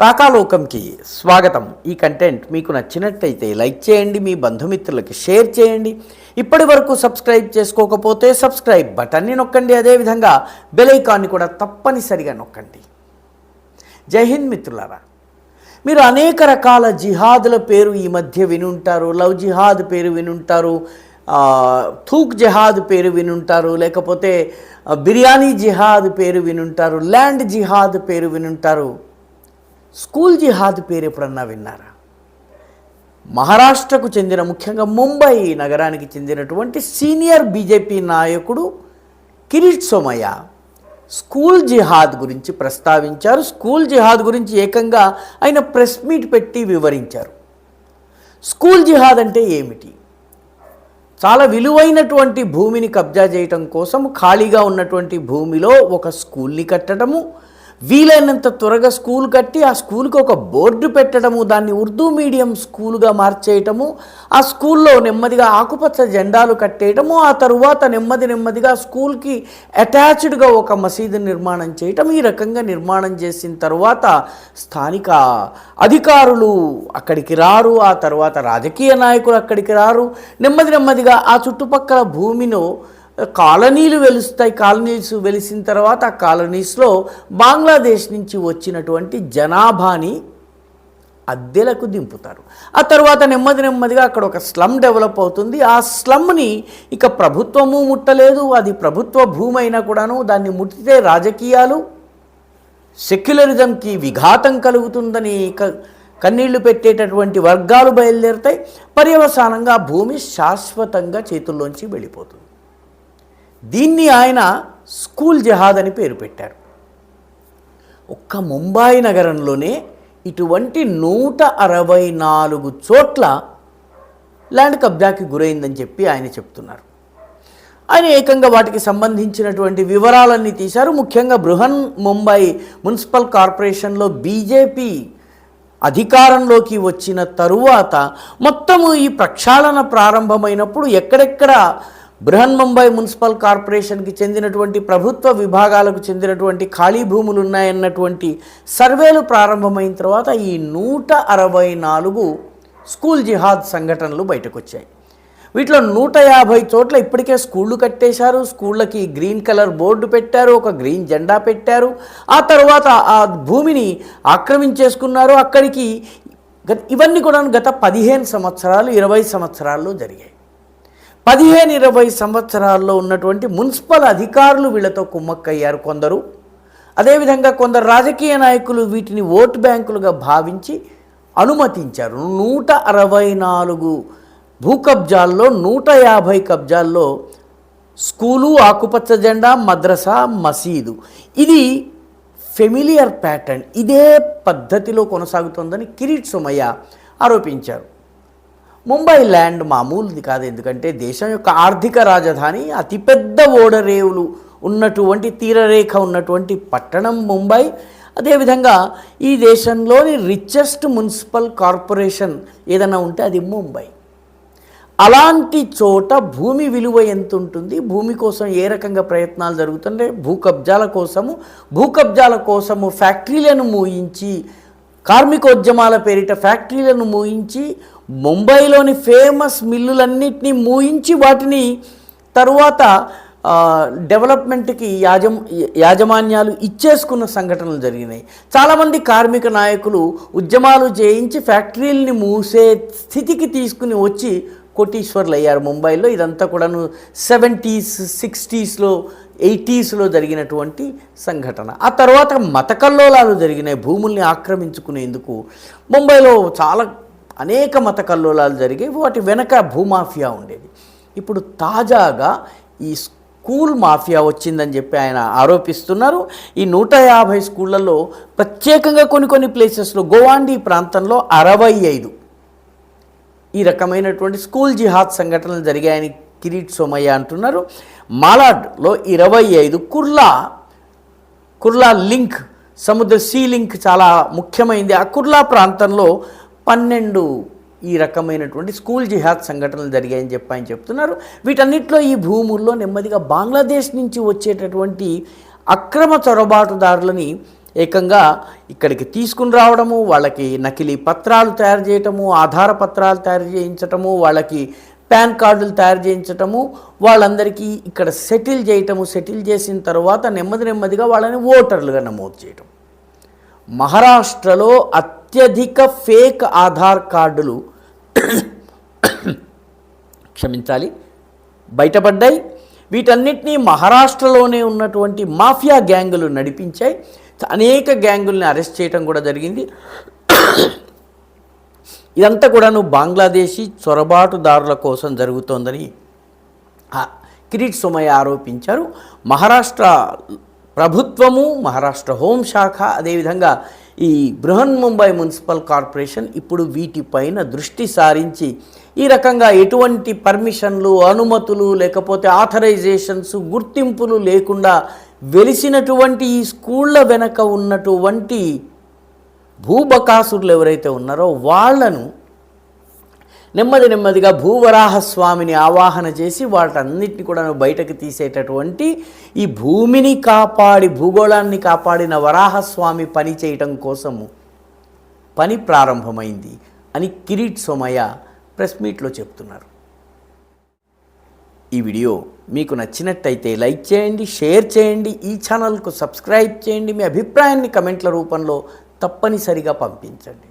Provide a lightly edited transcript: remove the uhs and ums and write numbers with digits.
రాకాలోకంకి స్వాగతం. ఈ కంటెంట్ మీకు నచ్చినట్టయితే లైక్ చేయండి, మీ బంధుమిత్రులకి షేర్ చేయండి. ఇప్పటి వరకు సబ్స్క్రైబ్ చేసుకోకపోతే సబ్స్క్రైబ్ బటన్ని నొక్కండి. అదేవిధంగా బెల్ ఐకాన్ని కూడా తప్పనిసరిగా నొక్కండి. జై హింద్ మిత్రులారా, మీరు అనేక రకాల జిహాదుల పేరు ఈ మధ్య వినుంటారు. లవ్ జిహాద్ పేరు వినుంటారు, థూక్ జిహాద్ పేరు వినుంటారు, లేకపోతే బిర్యానీ జిహాద్ పేరు వినుంటారు, ల్యాండ్ జిహాద్ పేరు వినుంటారు. స్కూల్ జిహాద్ పేరు ఎప్పుడన్నా విన్నారా? మహారాష్ట్రకు చెందిన, ముఖ్యంగా ముంబై నగరానికి చెందినటువంటి సీనియర్ బీజేపీ నాయకుడు కిరీట్ సోమయ్య స్కూల్ జిహాద్ గురించి ప్రస్తావించారు. స్కూల్ జిహాద్ గురించి ఏకంగా ఆయన ప్రెస్ మీట్ పెట్టి వివరించారు. స్కూల్ జిహాద్ అంటే ఏమిటి? చాలా విలువైనటువంటి భూమిని కబ్జా చేయటం కోసం ఖాళీగా ఉన్నటువంటి భూమిలో ఒక స్కూల్ని కట్టడము, వీలైనంత త్వరగా స్కూల్ కట్టి ఆ స్కూల్కి ఒక బోర్డు పెట్టడము, దాన్ని ఉర్దూ మీడియం స్కూల్గా మార్చేయటము, ఆ స్కూల్లో నెమ్మదిగా ఆకుపచ్చ జెండాలు కట్టేయటము, ఆ తరువాత నెమ్మదిగా స్కూల్కి అటాచ్డ్గా ఒక మసీదు నిర్మాణం చేయటం. ఈ రకంగా నిర్మాణం చేసిన తర్వాత స్థానిక అధికారులు అక్కడికి రారు, ఆ తర్వాత రాజకీయ నాయకులు అక్కడికి రారు. నెమ్మదిగా ఆ చుట్టుపక్కల భూమిలో కాలనీలు వెలుస్తాయి. కాలనీస్ వెలిసిన తర్వాత ఆ కాలనీస్లో బంగ్లాదేశ్ నుంచి వచ్చినటువంటి జనాభాని అద్దెలకు దింపుతారు. ఆ తర్వాత నెమ్మదిగా అక్కడ ఒక స్లమ్ డెవలప్ అవుతుంది. ఆ స్లమ్ని ఇక ప్రభుత్వము ముట్టలేదు. అది ప్రభుత్వ భూమి అయినా కూడాను దాన్ని ముట్టితే రాజకీయాలు, సెక్యులరిజంకి విఘాతం కలుగుతుందని కన్నీళ్లు పెట్టేటటువంటి వర్గాలు బయలుదేరుతాయి. పర్యవసానంగా భూమి శాశ్వతంగా చేతుల్లోంచి వెళ్ళిపోతుంది. దీన్ని ఆయన స్కూల్ జిహాద్ అని పేరు పెట్టారు. ఒక్క ముంబై నగరంలోనే ఇటువంటి 164 చోట్ల ల్యాండ్ కబ్జాకి గురైందని చెప్పి ఆయన చెప్తున్నారు. ఆయన ఏకంగా వాటికి సంబంధించినటువంటి వివరాలన్నీ తీశారు. ముఖ్యంగా బృహన్ ముంబై మున్సిపల్ కార్పొరేషన్లో బీజేపీ అధికారంలోకి వచ్చిన తరువాత మొత్తము ఈ ప్రక్షాళన ప్రారంభమైనప్పుడు ఎక్కడెక్కడ బృహన్ ముంబై మున్సిపల్ కార్పొరేషన్కి చెందినటువంటి ప్రభుత్వ విభాగాలకు చెందినటువంటి ఖాళీ భూములు ఉన్నాయన్నటువంటి సర్వేలు ప్రారంభమైన తర్వాత ఈ 164 స్కూల్ జిహాద్ సంఘటనలు బయటకు వచ్చాయి. వీటిలో 150 చోట్ల ఇప్పటికే స్కూళ్ళు కట్టేశారు. స్కూళ్ళకి గ్రీన్ కలర్ బోర్డు పెట్టారు, ఒక గ్రీన్ జెండా పెట్టారు. ఆ తర్వాత ఆ భూమిని ఆక్రమించేసుకున్నారు. అక్కడికి ఇవన్నీ కూడా గత 15 సంవత్సరాలు 20 సంవత్సరాల్లో జరిగాయి. 15-20 సంవత్సరాల్లో ఉన్నటువంటి మున్సిపల్ అధికారులు వీళ్ళతో కుమ్మక్కయ్యారు కొందరు. అదేవిధంగా కొందరు రాజకీయ నాయకులు వీటిని ఓటు బ్యాంకులుగా భావించి అనుమతించారు. 164 భూ కబ్జాల్లో 150 కబ్జాల్లో స్కూలు, ఆకుపచ్చ జెండా, మద్రసా, మసీదు. ఇది ఫెమిలియర్ ప్యాటర్న్, ఇదే పద్ధతిలో కొనసాగుతోందని కిరీట్ సోమయ్య ఆరోపించారు. ముంబై ల్యాండ్ మామూలుది కాదు. ఎందుకంటే దేశం యొక్క ఆర్థిక రాజధాని, అతిపెద్ద ఓడరేవులు ఉన్నటువంటి తీరరేఖ ఉన్నటువంటి పట్టణం ముంబై. అదేవిధంగా ఈ దేశంలోని రిచెస్ట్ మున్సిపల్ కార్పొరేషన్ ఏదైనా ఉంటే అది ముంబై. అలాంటి చోట భూమి విలువ ఎంత ఉంటుంది, భూమి కోసం ఏ రకంగా ప్రయత్నాలు జరుగుతుంటే భూ కబ్జాల కోసము ఫ్యాక్టరీలను మూయించి, కార్మికోద్యమాల పేరిట ఫ్యాక్టరీలను మూయించి, ముంబైలోని ఫేమస్ మిల్లులన్నింటినీ మూయించి వాటిని తరువాత డెవలప్మెంట్కి యాజమాన్యాలు ఇచ్చేసుకున్న సంఘటనలు జరిగినాయి. చాలామంది కార్మిక నాయకులు ఉద్యమాలు చేయించి ఫ్యాక్టరీలని మూసే స్థితికి తీసుకుని వచ్చి కోటీశ్వర్లు అయ్యారు ముంబైలో. ఇదంతా కూడాను 70s 60s 80s జరిగినటువంటి సంఘటన. ఆ తర్వాత మత కల్లోలాలు జరిగినాయి. భూముల్ని ఆక్రమించుకునేందుకు ముంబైలో అనేక మత కల్లోలాలు జరిగాయి. వాటి వెనక భూమాఫియా ఉండేది. ఇప్పుడు తాజాగా ఈ స్కూల్ మాఫియా వచ్చిందని చెప్పి ఆయన ఆరోపిస్తున్నారు. ఈ 150 స్కూళ్ళల్లో ప్రత్యేకంగా కొన్ని ప్లేసెస్లో గోవాండి ప్రాంతంలో 65 ఈ రకమైనటువంటి స్కూల్ జిహాద్ సంఘటనలు జరిగాయని కిరీట్ సోమయ్య అంటున్నారు. మాలాడ్లో 25, కుర్లా లింక్, సముద్ర సీ లింక్ చాలా ముఖ్యమైనది. ఆ కుర్లా ప్రాంతంలో 12 ఈ రకమైనటువంటి స్కూల్ జిహాద్ సంఘటనలు జరిగాయని చెప్పి ఆయన చెప్తున్నారు. వీటన్నిటిలో ఈ భూముల్లో నెమ్మదిగా బంగ్లాదేశ్ నుంచి వచ్చేటటువంటి అక్రమ చొరబాటుదారులని ఏకంగా ఇక్కడికి తీసుకుని రావడము, వాళ్ళకి నకిలీ పత్రాలు తయారు చేయటము, ఆధార పత్రాలు తయారు చేయించటము, వాళ్ళకి పాన్ కార్డులు తయారు చేయించటము, వాళ్ళందరికీ ఇక్కడ సెటిల్ చేయటము, సెటిల్ చేసిన తర్వాత నెమ్మదిగా వాళ్ళని ఓటర్లుగా నమోదు చేయటం. మహారాష్ట్రలో అత్యధిక ఫేక్ ఆధార్ కార్డులు బయటపడ్డాయి. వీటన్నిటినీ మహారాష్ట్రలోనే ఉన్నటువంటి మాఫియా గ్యాంగులు నడిపించాయి. అనేక గ్యాంగుల్ని అరెస్ట్ చేయడం కూడా జరిగింది. ఇదంతా కూడాను బంగ్లాదేశీ చొరబాటుదారుల కోసం జరుగుతోందని కిరీట్ సోమయ్య ఆరోపించారు. మహారాష్ట్ర ప్రభుత్వము, మహారాష్ట్ర హోంశాఖ, అదేవిధంగా ఈ బృహన్ ముంబై మున్సిపల్ కార్పొరేషన్ ఇప్పుడు వీటిపైన దృష్టి సారించి ఈ రకంగా ఎటువంటి పర్మిషన్లు, అనుమతులు, లేకపోతే ఆథరైజేషన్స్, గుర్తింపులు లేకుండా వెలిసినటువంటి ఈ స్కూళ్ళ వెనక ఉన్నటువంటి భూబకాసురులు ఎవరైతే ఉన్నారో వాళ్ళను నెమ్మదిగా భూవరాహస్వామిని ఆవాహన చేసి వాటన్నిటిని కూడా బయటకు తీసేటటువంటి, ఈ భూమిని కాపాడి భూగోళాన్ని కాపాడిన వరాహస్వామి పని చేయటం కోసము పని ప్రారంభమైంది అని కిరీట్ సోమయ్య ప్రెస్ మీట్లో చెప్తున్నారు. ఈ వీడియో మీకు నచ్చినట్టయితే లైక్ చేయండి, షేర్ చేయండి, ఈ ఛానల్కు సబ్స్క్రైబ్ చేయండి. మీ అభిప్రాయాన్ని కమెంట్ల రూపంలో తప్పనిసరిగా పంపించండి.